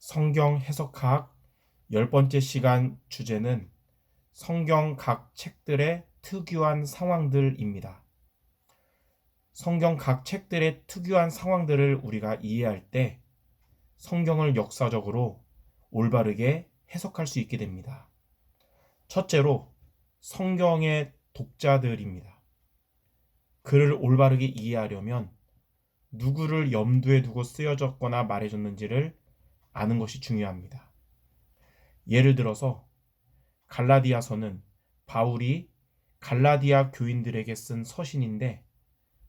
성경 해석학 10번째 시간 주제는 성경 각 책들의 특유한 상황들입니다. 성경 각 책들의 특유한 상황들을 우리가 이해할 때 성경을 역사적으로 올바르게 해석할 수 있게 됩니다. 첫째로 성경의 독자들입니다. 글을 올바르게 이해하려면 누구를 염두에 두고 쓰여졌거나 말해줬는지를 아는 것이 중요합니다. 예를 들어서 갈라디아서는 바울이 갈라디아 교인들에게 쓴 서신인데,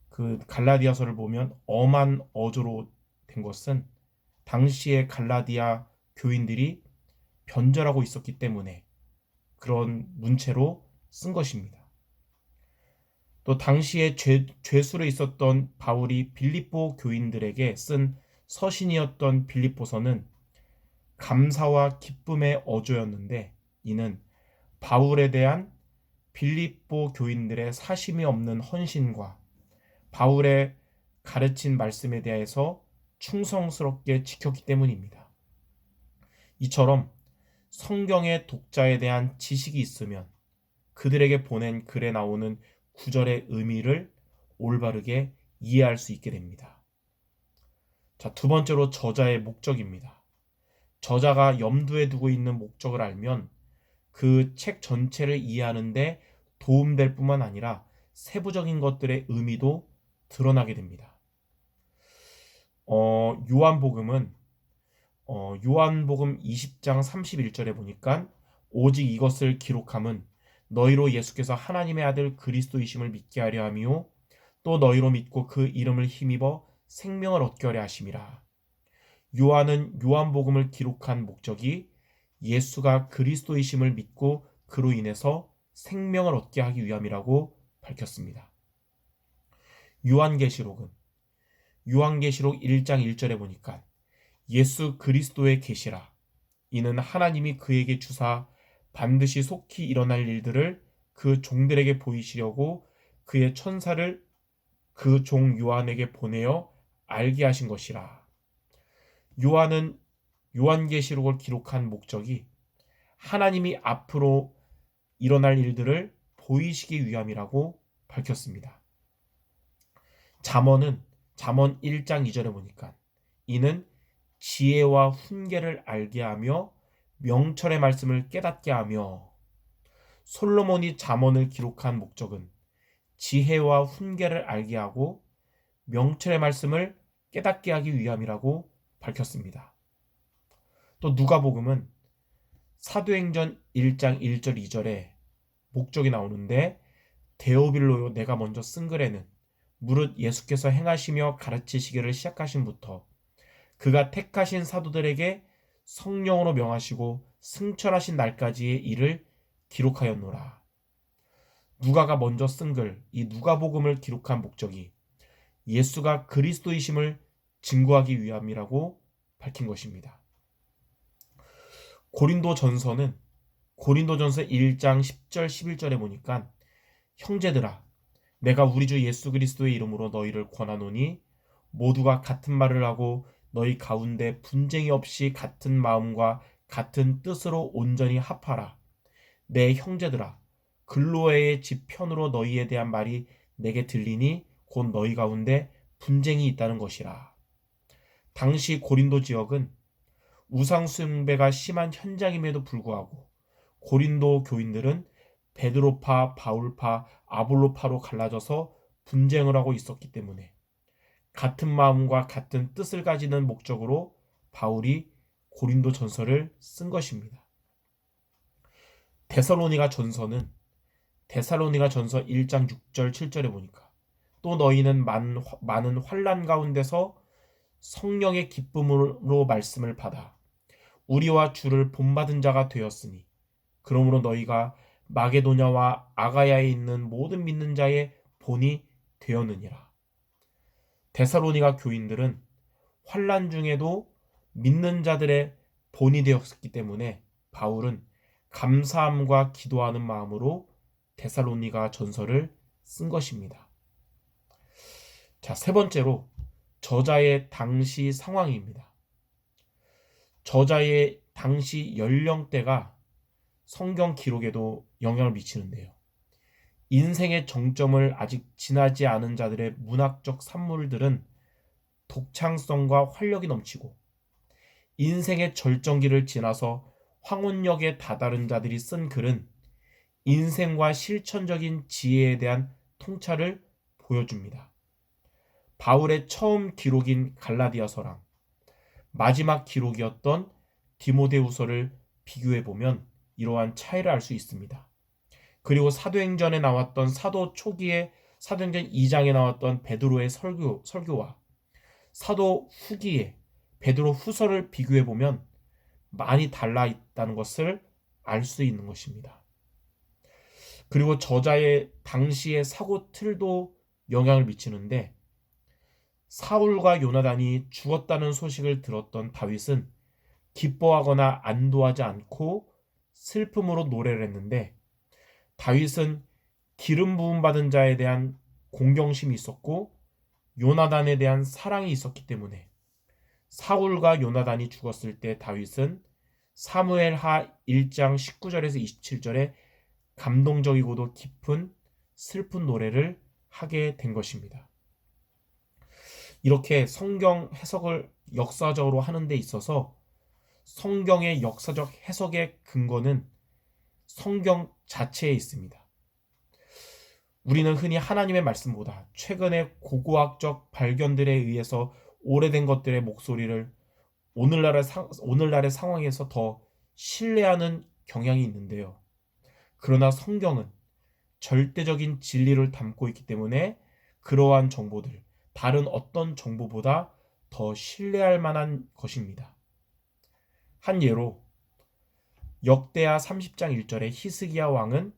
그 갈라디아서를 보면 엄한 어조로 된 것은 당시의 갈라디아 교인들이 변절하고 있었기 때문에 그런 문체로 쓴 것입니다. 또 당시에 죄수로 있었던 바울이 빌립보 교인들에게 쓴 서신이었던 빌립보서는 감사와 기쁨의 어조였는데, 이는 바울에 대한 빌립보 교인들의 사심이 없는 헌신과 바울의 가르친 말씀에 대해서 충성스럽게 지켰기 때문입니다. 이처럼 성경의 독자에 대한 지식이 있으면 그들에게 보낸 글에 나오는 구절의 의미를 올바르게 이해할 수 있게 됩니다. 자, 두 번째로 저자의 목적입니다. 저자가 염두에 두고 있는 목적을 알면 그 책 전체를 이해하는데 도움될 뿐만 아니라 세부적인 것들의 의미도 드러나게 됩니다. 요한복음은 요한복음 20장 31절에 보니까 오직 이것을 기록함은 너희로 예수께서 하나님의 아들 그리스도이심을 믿게 하려 함이요 또 너희로 믿고 그 이름을 힘입어 생명을 얻게 하려 하심이라. 요한은 요한복음을 기록한 목적이 예수가 그리스도이심을 믿고 그로 인해서 생명을 얻게 하기 위함이라고 밝혔습니다. 요한계시록 1장 1절에 보니까 예수 그리스도의 계시라. 이는 하나님이 그에게 주사 반드시 속히 일어날 일들을 그 종들에게 보이시려고 그의 천사를 그 종 요한에게 보내어 알게 하신 것이라. 요한은 요한계시록을 기록한 목적이 하나님이 앞으로 일어날 일들을 보이시기 위함이라고 밝혔습니다. 잠언 1장 2절에 보니까 이는 지혜와 훈계를 알게 하며 명철의 말씀을 깨닫게 하며, 솔로몬이 잠언을 기록한 목적은 지혜와 훈계를 알게 하고 명철의 말씀을 깨닫게 하기 위함이라고 밝혔습니다. 또 누가복음은 사도행전 1장 1절 2절에 목적이 나오는데, 데오빌로요 내가 먼저 쓴 글에는 무릇 예수께서 행하시며 가르치시기를 시작하신부터 그가 택하신 사도들에게 성령으로 명하시고 승천하신 날까지의 일을 기록하였노라. 누가가 먼저 쓴 글, 이 누가복음을 기록한 목적이 예수가 그리스도이심을 증거하기 위함이라고 밝힌 것입니다. 고린도전서 1장 10절 11절에 보니까 형제들아 내가 우리 주 예수 그리스도의 이름으로 너희를 권하노니 모두가 같은 말을 하고 너희 가운데 분쟁이 없이 같은 마음과 같은 뜻으로 온전히 합하라. 내 형제들아 글로에의 집 편으로 너희에 대한 말이 내게 들리니 곧 너희 가운데 분쟁이 있다는 것이라. 당시 고린도 지역은 우상 숭배가 심한 현장임에도 불구하고 고린도 교인들은 베드로파, 바울파, 아볼로파로 갈라져서 분쟁을 하고 있었기 때문에 같은 마음과 같은 뜻을 가지는 목적으로 바울이 고린도 전서를 쓴 것입니다. 데살로니가 전서 1장 6절 7절에 보니까 또 너희는 많은 환난 가운데서 성령의 기쁨으로 말씀을 받아 우리와 주를 본받은 자가 되었으니 그러므로 너희가 마게도냐와 아가야에 있는 모든 믿는 자의 본이 되었느니라. 데살로니가 교인들은 환난 중에도 믿는 자들의 본이 되었기 때문에 바울은 감사함과 기도하는 마음으로 데살로니가 전서를 쓴 것입니다. 자, 세 번째로 저자의 당시 상황입니다. 저자의 당시 연령대가 성경 기록에도 영향을 미치는데요. 인생의 정점을 아직 지나지 않은 자들의 문학적 산물들은 독창성과 활력이 넘치고, 인생의 절정기를 지나서 황혼역에 다다른 자들이 쓴 글은 인생과 실천적인 지혜에 대한 통찰을 보여줍니다. 바울의 처음 기록인 갈라디아서랑 마지막 기록이었던 디모데후서를 비교해보면 이러한 차이를 알 수 있습니다. 그리고 사도행전에 나왔던 사도 초기에 사도행전 2장에 나왔던 베드로의 설교와 사도 후기에 베드로 후서를 비교해보면 많이 달라 있다는 것을 알 수 있는 것입니다. 그리고 저자의 당시의 사고 틀도 영향을 미치는데, 사울과 요나단이 죽었다는 소식을 들었던 다윗은 기뻐하거나 안도하지 않고 슬픔으로 노래를 했는데, 다윗은 기름 부음 받은 자에 대한 공경심이 있었고 요나단에 대한 사랑이 있었기 때문에 사울과 요나단이 죽었을 때 다윗은 사무엘하 1장 19절에서 27절에 감동적이고도 깊은 슬픈 노래를 하게 된 것입니다. 이렇게 성경 해석을 역사적으로 하는 데 있어서 성경의 역사적 해석의 근거는 성경 자체에 있습니다. 우리는 흔히 하나님의 말씀보다 최근의 고고학적 발견들에 의해서 오래된 것들의 목소리를 오늘날의 상황에서 더 신뢰하는 경향이 있는데요. 그러나 성경은 절대적인 진리를 담고 있기 때문에 그러한 정보들, 다른 어떤 정보보다 더 신뢰할 만한 것입니다. 한 예로 역대하 30장 1절에 히스기야 왕은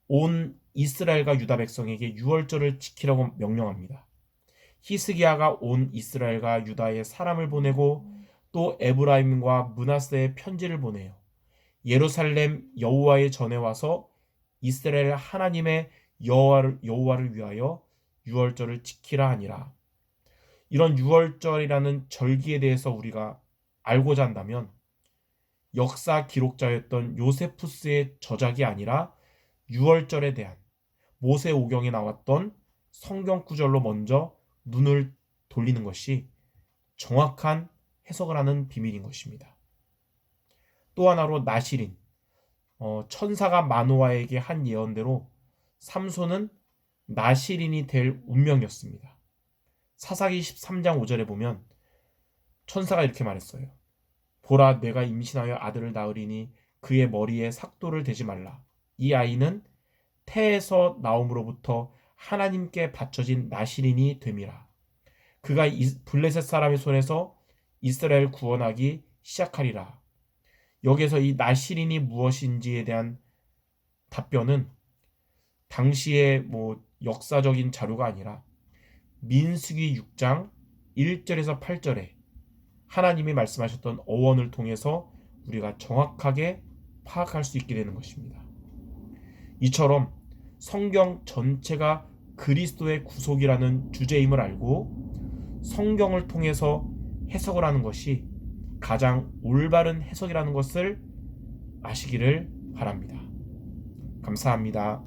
온 이스라엘과 유다 백성에게 유월절을 지키라고 명령합니다. 히스기야가 온 이스라엘과 유다에 사람을 보내고 또 에브라임과 므낫세에 편지를 보내요. 예루살렘 여호와의 전에 와서 이스라엘 하나님의 여호와를 위하여 유월절을 지키라 하니라. 이런 유월절이라는 절기에 대해서 우리가 알고자 한다면 역사 기록자였던 요세푸스의 저작이 아니라 유월절에 대한 모세오경에 나왔던 성경 구절로 먼저 눈을 돌리는 것이 정확한 해석을 하는 비밀인 것입니다. 또 하나로 나실인, 천사가 마노아에게 한 예언대로 삼손은 나실인이 될 운명이었습니다. 사사기 13장 5절에 보면 천사가 이렇게 말했어요. 보라, 내가 임신하여 아들을 낳으리니 그의 머리에 삭도를 대지 말라. 이 아이는 태에서 나옴으로부터 하나님께 바쳐진 나실인이 됨이라. 그가 블레셋 사람의 손에서 이스라엘 구원하기 시작하리라. 여기서 이 나실인이 무엇인지에 대한 답변은 당시의 역사적인 자료가 아니라 민수기 6장 1절에서 8절에 하나님이 말씀하셨던 어원을 통해서 우리가 정확하게 파악할 수 있게 되는 것입니다. 이처럼 성경 전체가 그리스도의 구속이라는 주제임을 알고 성경을 통해서 해석을 하는 것이 가장 올바른 해석이라는 것을 아시기를 바랍니다. 감사합니다.